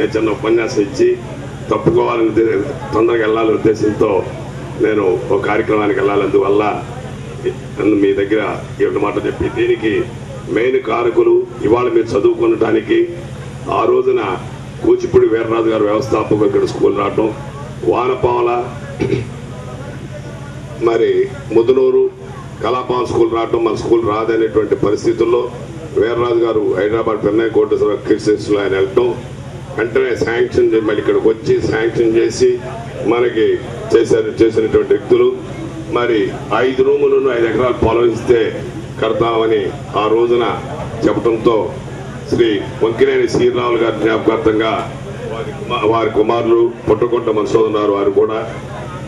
చిన్న ఉపన్యాసం ఇచ్చి తప్పుకోవాలని తొందరగా వెళ్ళాలనే ఉద్దేశంతో నేను ఒక కార్యక్రమానికి వెళ్ళాలందువల్ల మీ దగ్గర ఏడు మాట చెప్పి దీనికి మెయిన్ కారకులు ఇవాళ మీరు చదువుకునడానికి ఆ రోజున కూచిపూడి వీర్రాజు గారు వ్యవస్థాపకులు ఇక్కడ స్కూల్ రావటం, వానపాముల మరి ముదునూరు కళాపాల స్కూల్ రావటం, మన స్కూల్ రాదనేటువంటి పరిస్థితుల్లో వీర్రాజు గారు హైదరాబాద్ పెన్నై కోటేశ్వర కిడ్స్లో ఆయన వెళ్ళటం, వెంటనే శాంక్షన్ మళ్ళీ ఇక్కడికి వచ్చి శాంక్షన్ చేసి మనకి చేసినటువంటి వ్యక్తులు. మరి 5 రూములను 5 ఎకరాలు పొలం ఇస్తే కడతామని ఆ రోజున చెప్పడంతో శ్రీ వంకినేని శ్రీరాములు గారి జ్ఞాపకార్థంగా వారి కుమారులు పుట్టకొండ మనసోదన్నారు వారు కూడా,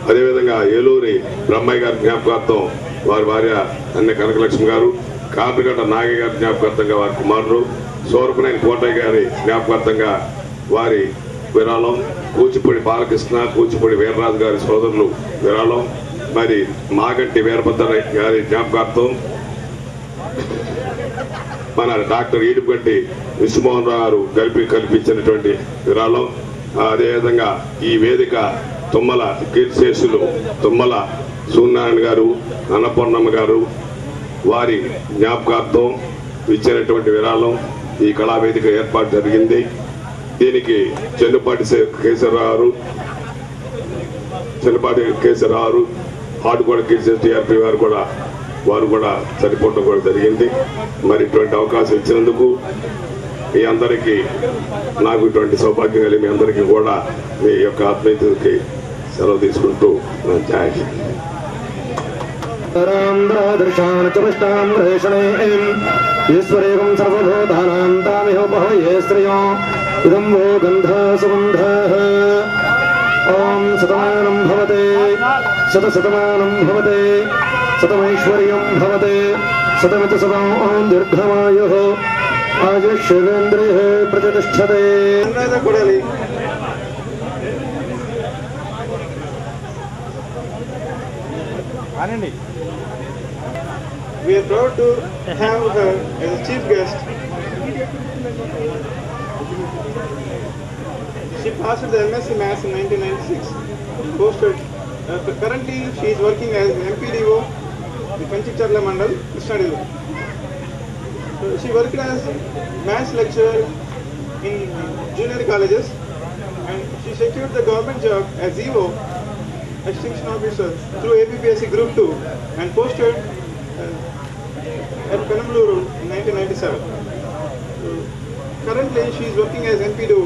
అదేవిధంగా ఏలూరి బ్రహ్మయ్య గారి జ్ఞాపకార్థం వారి భార్య అన్న కనకలక్ష్మి గారు, కార్లగడ్డ నాగయ్య గారి జ్ఞాపకార్థంగా వారి కుమారులు, సోరపనేని కోటయ్య గారి జ్ఞాపకార్థంగా వారి విరాళం, కూచిపూడి బాలకృష్ణ కూచిపూడి వీర్రాజు గారి సోదరులు విరాళం, మరి మాగంటి వీరభద్ర గారి జ్ఞాపకార్థం మన డాక్టర్ ఈడుగంటి విశ్వమోహన్ రావు గారు కల్పించినటువంటి విరాళం, అదేవిధంగా ఈ వేదిక తుమ్మల కీర్తిశేషులు తుమ్మల సూర్యనారాయణ గారు, అన్నపూర్ణమ్మ గారు వారి జ్ఞాపకార్థం ఇచ్చినటువంటి విరాళం ఈ కళావేదిక ఏర్పాటు జరిగింది. దీనికి చెన్నుపాటి కేసీఆర్ ఆడుకోడ కేసీఆర్ టీఆర్పీ వారు కూడా సరిపోవడం కూడా జరిగింది. మరి ఇటువంటి అవకాశం ఇచ్చినందుకు మీ అందరికీ, నాకు ఇటువంటి సౌభాగ్యం కలిగి మీ అందరికీ కూడా మీ యొక్క ఆత్మీయతకి సెలవు తీసుకుంటూ జై హింద్. ఈశ్వరేకం సర్వభూతానాం తామిహ బహవయే శ్రేయో ఇదం వో గంధః సుగంధః. ఓం శతమానం భవతే శతశతమానం భవతే శతమైశ్వర్యం భవతే శతమితి శతం. ఓం దీర్ఘమాయుః ఆయుష్యేంద్రియః ప్రతిష్ఠతే. అనండి. We are proud to have her as a chief guest. She passed the MSc Maths in 1996. Currently, she is working as MPDO in Panchicharla Mandal, Krishnadillu. She worked as Maths lecturer in junior colleges, and she secured the government job as EO, Extension Officer, through APPSC Group 2, and posted at Penamluru in 1997. Currently, she is working as MPDO.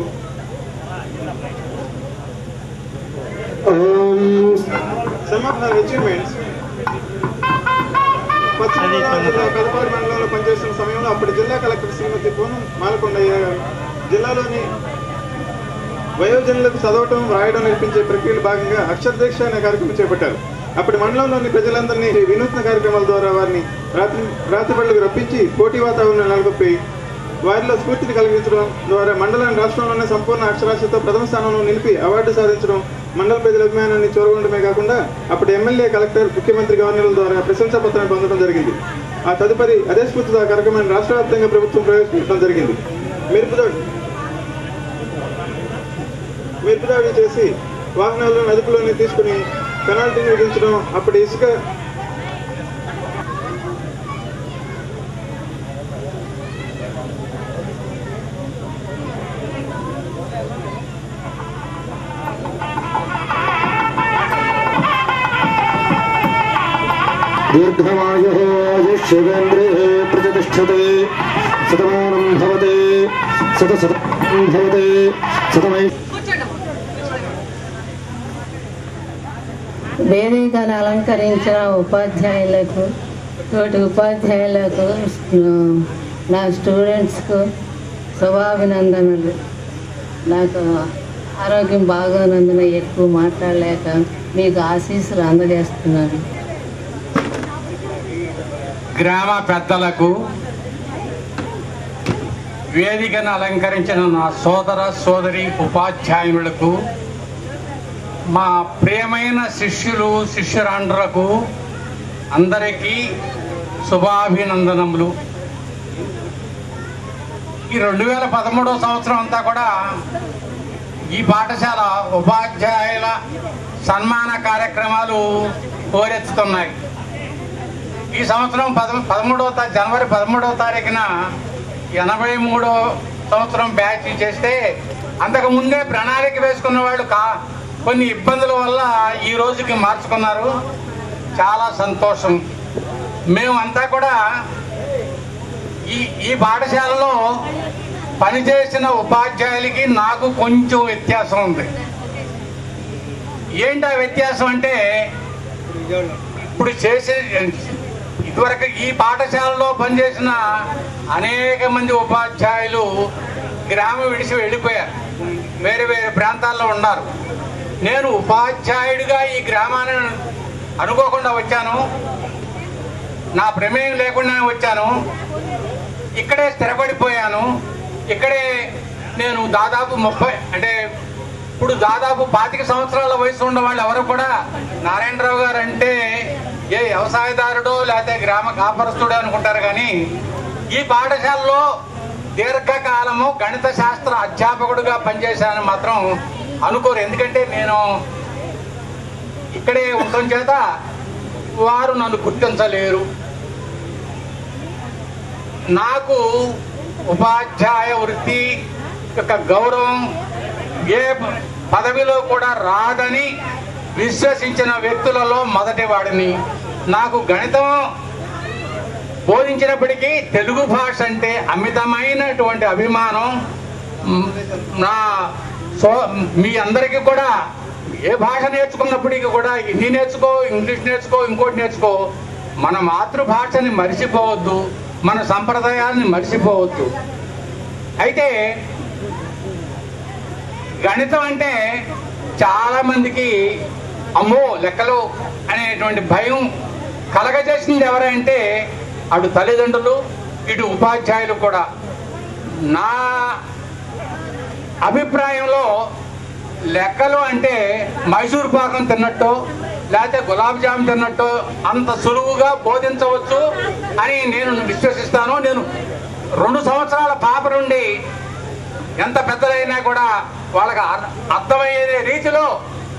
Some of her achievements. పశ్చిమ గోదావరి జిల్లా పెదపాడు మండలంలో పనిచేస్తున్న సమయంలో అప్పటి జిల్లా collector శ్రీమతి పూనం మాలకొండయ్య జిల్లాలోని వయోజనులకు చదవటం రాయడం నేర్పించే ప్రక్రియలో భాగంగా అక్షరదీక్ష అనే కార్యక్రమం చేపట్టారు. అప్పటి మండలంలోని ప్రజలందరినీ వినూత్న కార్యక్రమాల ద్వారా వారిని రాత్రిపళ్లకు రప్పించి పోటీ వాతావరణం నెలకొల్పి వారిలో స్ఫూర్తిని కలిగించడం ద్వారా మండలాన్ని రాష్ట్రంలోనే సంపూర్ణ అక్షరాస్యతతో ప్రథమ స్థానంలో నిలిపి అవార్డు సాధించడం, మండల ప్రజల అభిమానాన్ని చూరగొనడమే కాకుండా అప్పటి ఎమ్మెల్యే, కలెక్టర్, ముఖ్యమంత్రి, గవర్నర్ల ద్వారా ప్రశంసా పత్రాన్ని పొందడం జరిగింది. ఆ తదుపరి అదే స్ఫూర్తితో ఆ కార్యక్రమాన్ని రాష్ట్ర వ్యాప్తంగా ప్రభుత్వం ప్రవేశపెట్టడం జరిగింది. మెరుపుదాడి చేసి వాహనాలను అదుపులోకి తీసుకుని పెనాల్టీని విధించడం, అప్పటి ఇసుక దీర్ఘమాయుః ఆయుష్యేంద్రియః ప్రతిష్ఠతే. శతమానం భవతే శతశతం భవతే శతమై. వేదికను అలంకరించిన ఉపాధ్యాయులకు, తోటి ఉపాధ్యాయులకు, నా స్టూడెంట్స్కు శుభాభినందనలు. నాకు ఆరోగ్యం బాగోనందున ఎక్కువ మాట్లాడలేక మీకు ఆశీస్సులు అందజేస్తున్నాను. గ్రామ పెద్దలకు, వేదికను అలంకరించిన నా సోదర సోదరి ఉపాధ్యాయులకు, మా ప్రియమైన శిష్యులు శిష్యురాండ్రులకు అందరికీ శుభాభినందనములు. ఈ 2013 సంవత్సరం అంతా కూడా ఈ పాఠశాల ఉపాధ్యాయుల సన్మాన కార్యక్రమాలు హోరెత్తుతున్నాయి. ఈ సంవత్సరం జనవరి 13వ తారీఖున 83వ సంవత్సరం బ్యాచ్ చేస్తే అంతకు ముందే ప్రణాళిక వేసుకున్న వాళ్ళు కొన్ని ఇబ్బందుల వల్ల ఈ రోజుకి మార్చుకున్నారు. చాలా సంతోషం. మేమంతా కూడా ఈ పాఠశాలలో పనిచేసిన ఉపాధ్యాయులకి నాకు కొంచెం వ్యత్యాసం ఉంది. ఏంటి ఆ వ్యత్యాసం అంటే, ఇప్పుడు ఇదివరకు ఈ పాఠశాలలో పనిచేసిన అనేక మంది ఉపాధ్యాయులు గ్రామం విడిచి వెళ్ళిపోయారు, వేరే వేరే ప్రాంతాల్లో ఉన్నారు. నేను ఉపాధ్యాయుడిగా ఈ గ్రామాన్ని అనుకోకుండా వచ్చాను, నా ప్రమేయం లేకుండానే వచ్చాను. ఇక్కడే స్థిరపడిపోయాను. ఇక్కడే నేను దాదాపు 30 అంటే ఇప్పుడు దాదాపు 25 సంవత్సరాల వయసు ఉన్న వాళ్ళు ఎవరు కూడా నారాయణరావు గారు అంటే ఏ వ్యవసాయదారుడో లేకపోతే గ్రామ కాపరస్తుడో అనుకుంటారు. కానీ ఈ పాఠశాలలో దీర్ఘకాలము గణిత శాస్త్ర అధ్యాపకుడిగా పనిచేశానని మాత్రం అనుకోరు. ఎందుకంటే నేను ఇక్కడే ఉండటం చేత వారు నన్ను గుర్తించలేరు. నాకు ఉపాధ్యాయ వృత్తి యొక్క గౌరవం ఏ పదవిలో కూడా రాదని విశ్వసించిన వ్యక్తులలో మొదటి వాడిని. నాకు గణితం బోధించినప్పటికీ తెలుగు భాష అంటే అమితమైనటువంటి అభిమానం. మీ అందరికీ కూడా ఏ భాష నేర్చుకున్నప్పటికీ కూడా హిందీ నేర్చుకో, ఇంగ్లీష్ నేర్చుకో, ఇంకోటి నేర్చుకో, మన మాతృభాషని మరిచిపోవద్దు, మన సంప్రదాయాన్ని మరిచిపోవద్దు. అయితే గణితం అంటే చాలా మందికి అమ్మో లెక్కలు అనేటువంటి భయం కలగజేసింది ఎవరంటే అటు తల్లిదండ్రులు ఇటు ఉపాధ్యాయులు కూడా. నా అభిప్రాయంలో లెక్కలు అంటే మైసూర్ పాకం తిన్నట్టు లేకపోతే గులాబ్ జామ్ తిన్నట్టు అంత సులువుగా బోధించవచ్చు అని నేను విశ్వసిస్తాను. నేను 2 సంవత్సరాల పాప నుండి ఎంత పెద్దలైనా కూడా వాళ్ళకి అర్థమయ్యే రీతిలో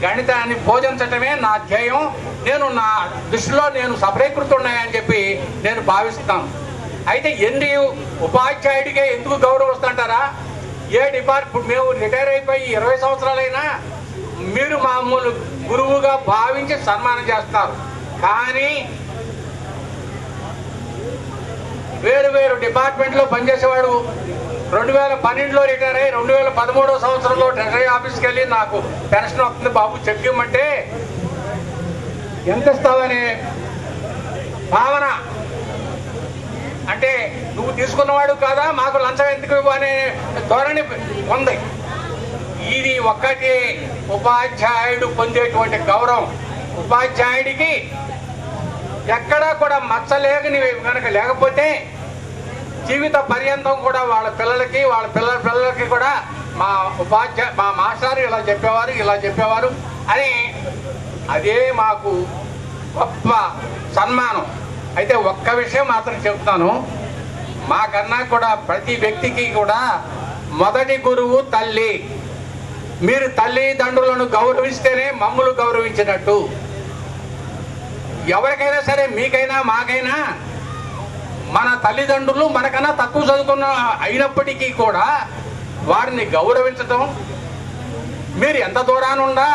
గణితాన్ని బోధించటమే నా ధ్యేయం. నేను నా దృష్టిలో నేను సఫలీకృతున్నాయని చెప్పి నేను భావిస్తాను. అయితే ఉపాధ్యాయుడికే ఎందుకు గౌరవం వస్తుంటారా? ఏ డిపార్ట్మెంట్ మేము రిటైర్ అయిపోయి 20 సంవత్సరాలైనా మీరు మామూలు గురువుగా భావించి సన్మానం చేస్తారు. కానీ వేరు వేరు డిపార్ట్మెంట్లో పనిచేసేవాడు 2012లో రిటైర్ అయ్యి 2013వ సంవత్సరంలో ట్రెజరీ ఆఫీస్కి వెళ్ళి నాకు పెన్షన్ వస్తుంది బాబు చెక్ ఇవ్వమంటే ఎంత ఇస్తావనే భావన, అంటే నువ్వు తీసుకున్నవాడు కాదా మాకు లంచం ఎందుకు ఇవ్వనే ధోరణి ఉంది. ఇది ఒక్కటి ఉపాధ్యాయుడు పొందేటువంటి గౌరవం. ఉపాధ్యాయుడికి ఎక్కడా కూడా మచ్చలేని కనుక లేకపోతే జీవిత పర్యంతం కూడా వాళ్ళ పిల్లలకి వాళ్ళ పిల్లలకి కూడా మా మాస్టర్ ఇలా చెప్పేవారు అని అదే మాకు గొప్ప సన్మానం. అయితే ఒక్క విషయం మాత్రం చెప్తాను, మాకన్నా కూడా ప్రతి వ్యక్తికి కూడా మొదటి గురువు తల్లి. మీరు తల్లిదండ్రులను గౌరవిస్తేనే మమ్మల్ని గౌరవించినట్టు. ఎవరికైనా సరే మీకైనా మాకైనా మన తల్లిదండ్రులు మనకన్నా తక్కువ చదువుకున్న అయినప్పటికీ కూడా వారిని గౌరవించటం. మీరు ఎంత దూరాన ఉండా,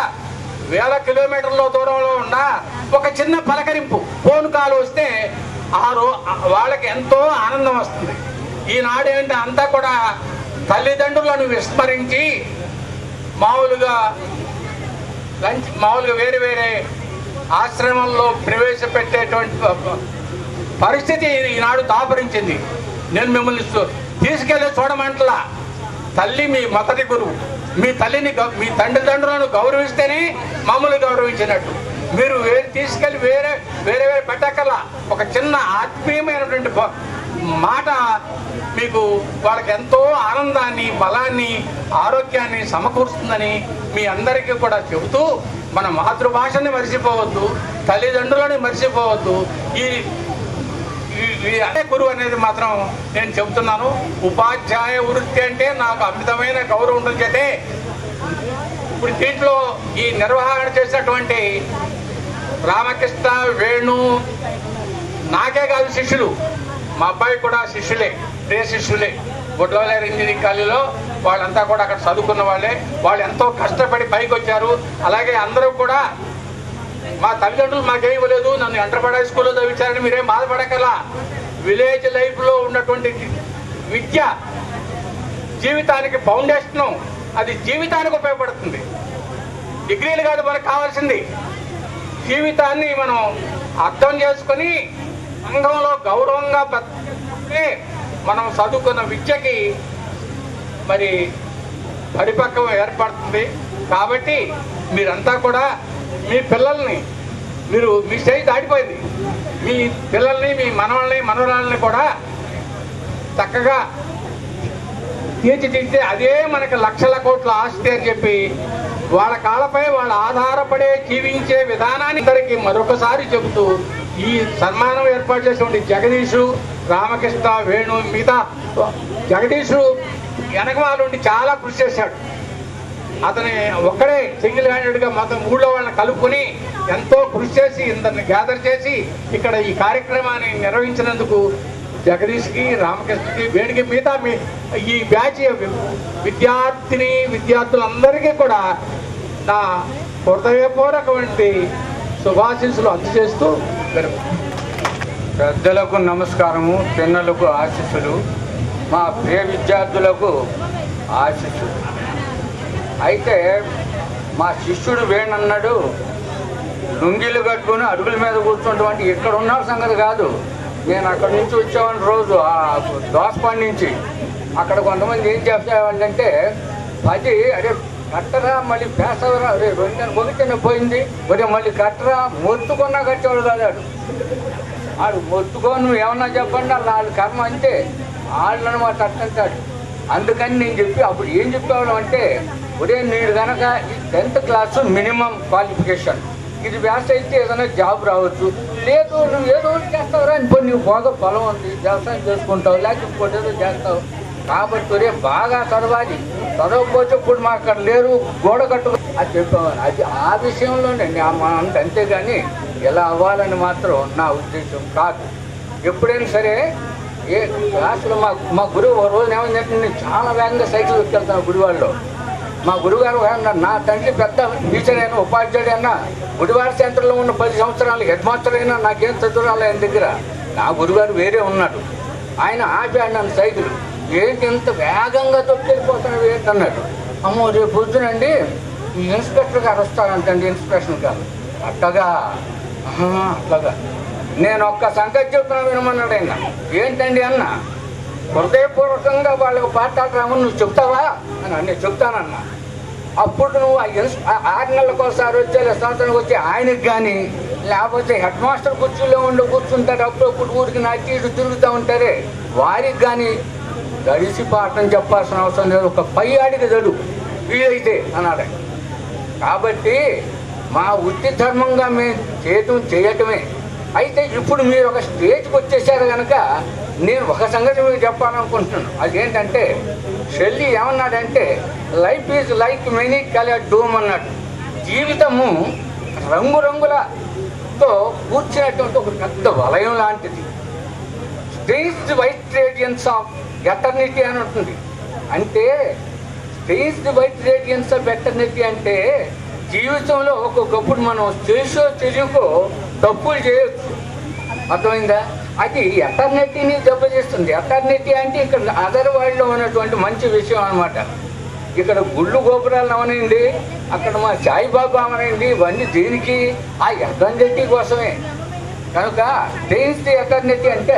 1000 కిలోమీటర్ల దూరంలో ఉండా ఒక చిన్న పలకరింపు ఫోన్ కాల్ వస్తే వాళ్ళకి ఎంతో ఆనందం వస్తుంది. ఈనాడు ఏంటి అంతా కూడా తల్లిదండ్రులను విస్మరించి మామూలుగా వేరే వేరే ఆశ్రమంలో ప్రవేశపెట్టేటువంటి పరిస్థితి ఈనాడు దాపరించింది. నేను మిమ్మల్ని తీసుకెళ్ళి చూడమంటలా. తల్లి మీ మొదటి గురువు. మీ తండ్రిదండ్రులను గౌరవిస్తేనే మమ్మల్ని గౌరవించినట్టు. మీరు తీసుకెళ్ళి వేరే పెట్టక్కర్లా. ఒక చిన్న ఆత్మీయమైనటువంటి మాట మీకు వాళ్ళకి ఎంతో ఆనందాన్ని, బలాన్ని, ఆరోగ్యాన్ని సమకూరుస్తుందని మీ అందరికీ కూడా చెబుతూ మన మాతృభాషని మర్చిపోవద్దు, తల్లిదండ్రులని మర్చిపోవద్దు. అదే గురువు అనేది మాత్రం నేను చెబుతున్నాను. ఉపాధ్యాయ వృత్తి అంటే నాకు అమితమైన గౌరవం ఉంటుంది. ఇప్పుడు దీంట్లో ఈ నిర్వహణ చేసినటువంటి రామకృష్ణ, వేణు, నాకే కాదు శిష్యులు, మా అబ్బాయి కూడా శిష్యులే, ప్రియ శిష్యులే. గుడ్లవల్లేరు ఇంజనీరింగ్ కాలేజీలో వాళ్ళంతా కూడా అక్కడ చదువుకున్న వాళ్ళే. వాళ్ళు ఎంతో కష్టపడి పైకి వచ్చారు. అలాగే అందరూ కూడా మా తల్లిదండ్రులు మాకేం ఇవ్వలేదు, నన్ను ఎంటర్ప్రైడ్ హై స్కూల్లో చదివించారని మీరేం బాధపడకలా. విలేజ్ లైఫ్లో ఉన్నటువంటి విద్య జీవితానికి ఫౌండేషను, అది జీవితానికి ఉపయోగపడుతుంది. డిగ్రీలు కాదు మనకు కావాల్సింది, జీవితాన్ని మనం అర్థం చేసుకొని సంఘంలో గౌరవంగా బతికే మనం చదువుకున్న విద్యకి మరి పరిపక్వం ఏర్పడుతుంది. కాబట్టి మీరంతా కూడా మీ పిల్లల్ని, మీరు మీ స్టేజ్ దాటిపోయింది, మీ పిల్లల్ని, మీ మనవల్ని, మనవరాలని కూడా చక్కగా తీర్చిదిద్దితే అదే మనకి లక్షల కోట్ల ఆస్తి అని చెప్పి వాళ్ళ కాళ్ళపై వాళ్ళు ఆధారపడే జీవించే విధానాన్ని అందరికీ మరొకసారి చెబుతూ ఈ సన్మానం ఏర్పాటు చేసినటువంటి జగదీషు, రామకృష్ణ, వేణు, మిగతా జగదీషు వెనక వాళ్ళుండి చాలా కృషి చేశాడు. అతని ఒక్కడే సింగిల్ హ్యాండెడ్గా మొత్తం ఊళ్ళో వాళ్ళని కలుపుకొని ఎంతో కృషి చేసి ఇందరిని గ్యాదర్ చేసి ఇక్కడ ఈ కార్యక్రమాన్ని నిర్వహించినందుకు జగదీష్కి, రామకృష్ణకి, వేణుకి, మిగతా ఈ బ్యాచ్ విద్యార్థులందరికీ కూడా నా హృదయపూర్వకమైన శుభాశీస్సులు అందజేస్తూ పెద్దలకు నమస్కారము, పిన్నలకు ఆశీస్సులు, మా ప్రియ విద్యార్థులకు ఆశీస్సులు. అయితే మా శిష్యుడు వేణన్నాడు, లుంగీలు కట్టుకుని అడుగుల మీద కూర్చున్నటువంటి ఇక్కడ ఉన్న సంగతి కాదు. నేను అక్కడి నుంచి వచ్చేవాడిని రోజు ఆ దోసపాడి నుంచి. అక్కడ కొంతమంది ఏం చేసేవాళ్ళంటే 10 అరే కట్టరా, మళ్ళీ పేసవరా, అరే 2 మొగితేనే పోయింది, ఒరే మళ్ళీ కట్టరా, మొత్తుకున్నా కట్టేవాడు కాదు. వాడు మొత్తుకో, నువ్వు ఏమన్నా చెప్పండి, వాళ్ళ కర్మ అంతే, వాళ్ళని మాట అట్టంటాడు. అందుకని నేను చెప్పి అప్పుడు ఏం చెప్పేవాడు అంటే, ఒరే నీడు కనుక ఈ 10th క్లాసు మినిమం క్వాలిఫికేషన్, ఇది వ్యాస అయితే ఏదైనా జాబ్ రావచ్చు, లేదు నువ్వు ఏదో చేస్తావురా అని పోయి, నువ్వు బాగా పొలం ఉంది, వ్యవసాయం చేసుకుంటావు, లేకపోతే ఏదో చేస్తావు. కాబట్టి ఒరే బాగా చదవాలి, చదవకపోతే ఇప్పుడు మాకు అక్కడ లేరు, గోడ కట్టు అది చెప్పేవాడు. అది ఆ విషయంలోనే అంతేగాని ఎలా అవ్వాలని మాత్రం నా ఉద్దేశం కాదు. ఎప్పుడైనా సరే ఏ క్లాసులో మా గురువు ఒక రోజు ఏమైందంటే, నేను చాలా వేగంగా సైకిల్ ఎక్కెళ్తాను గుడివాడలో. మా గురుగారు నా తండ్రి పెద్ద టీచర్ అయినా, ఉపాధ్యాయుడు అయినా, గుడివాడ సెంటర్లో ఉన్న 10 సంవత్సరాలు హెడ్ మాస్టర్ అయినా నాకేం చదువురాలి ఆయన దగ్గర. నా గురుగారు వేరే ఉన్నాడు, ఆయన ఆపాడు నన్ను సైకిల్. ఏంటి ఇంత వేగంగా తొక్కెళ్ళిపోతున్నాడు ఏంటి అన్నాడు. అమ్మో రేపు పొద్దునండి ఈ ఇన్స్పెక్టర్ గారు వస్తారంటండి, ఇన్స్పెక్షన్ గారు. అట్లాగా నేను ఒక్క సంగతి చెప్తున్నా వినమన్నాడు ఆయన. ఏంటండి అన్న, హృదయపూర్వకంగా వాళ్ళకు పాఠాలు రామని నువ్వు చెప్తావా అని నేను చెప్తానన్నా. అప్పుడు నువ్వు 6 నెలలకు ఒకసారి వచ్చే, సంవత్సరానికి వచ్చి ఆయనకి కానీ, లేకపోతే హెడ్ మాస్టర్ కుర్చీలో కూర్చుంటారు, అప్పుడప్పుడు ఊరికి నాటి ఇటు తిరుగుతూ ఉంటారే, వారికి కానీ గడిచి పాఠం చెప్పాల్సిన అవసరం లేదు, ఒక పై ఆడికి చదువు వీలైతే అన్నాడు. కాబట్టి మా వృత్తి ధర్మంగా మేము చేయటమే. అయితే ఇప్పుడు మీరు ఒక స్టేజ్కి వచ్చేసారు కనుక నేను ఒక సంగతి మీకు చెప్పాలనుకుంటున్నాను. అదేంటంటే, షెల్లీ ఏమన్నాడంటే, life is like many coloured dome అన్నాడు. జీవితము రంగురంగులతో కూర్చున్నటువంటి ఒక పెద్ద వలయం లాంటిది. Stage white radiance of eternity అని ఉంటుంది. అంటే stage white radiance of eternity అంటే జీవితంలో ఒక్కొక్కప్పుడు మనం తెలియకో తప్పులు చేయొచ్చు, అర్థమైందా? అది ఎటర్నిటీని దెబ్బతీస్తుంది. ఎటర్నిటీ అంటే ఇక్కడ అదర్ వరల్డ్లో ఉన్నటువంటి మంచి విషయం అనమాట. ఇక్కడ గుళ్ళు గోపురాలు అవనండి, అక్కడ మా సాయిబాబా అవనండి, ఇవన్నీ దేనికి? ఆ ఎటర్నిటీ కోసమే. కనుక స్టేజ్ ది ఎటర్నిటీ అంటే